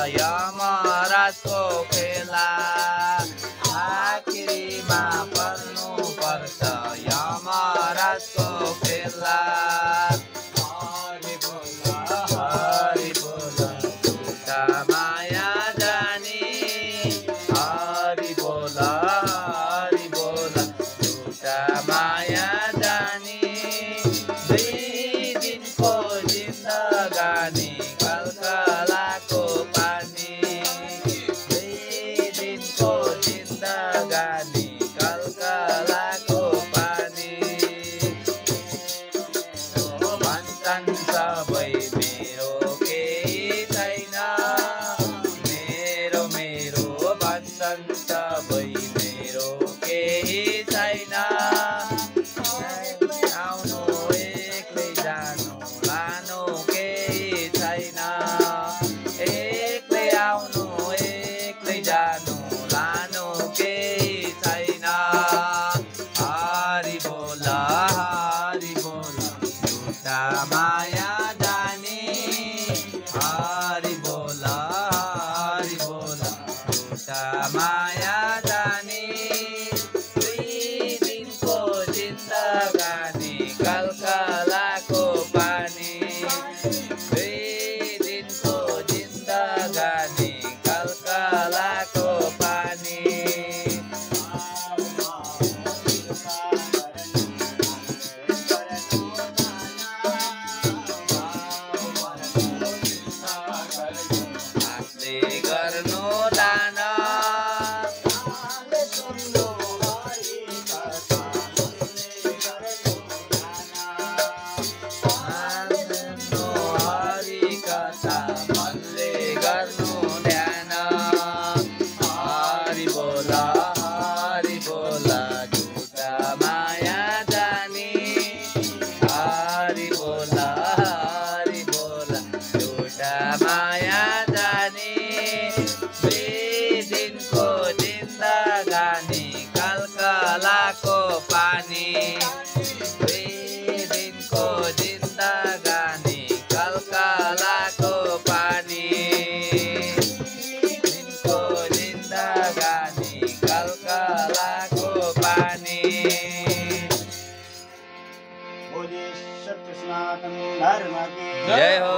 यमराजको खेला आखिरीमा पर्नु पर्छ यमराजको खेला हरि बोल झुटा माया जानी हरि बोल झुटा माया जानी 2 दिनको जिन्दगानी कलकलाको पानी 2 दिनको जिन्दगानी कलकलाको पानी भन्छन् सबै मेरो केही छैन मेरो भन्छन् सबै मेरो केही छैन आउनु एक्लै जानु लानु केही छैन एक्लै आउनु एक्लै जानु लानु केही छैन हरि बोल झुटा माया जानी हरि बोल झुटा माया जानी 2 दिनको जिन्दगानी कलकलाको पानी 2 दिनको जिन्दगानी कलकलाको पानी हातले गर्नु दान मनले गर्नु ध्यान हरि बोल झुटा माया जानी हरि बोल झुटा माया जानी 2 दिनको जिन्दगानी कलकलाको पानी 2 दिनको जिन्दगानी कलकलाको पानी 2 दिनको जिन्दगानी कलकलाको पानी बोले सत्य सनातन धर्म की जय हो।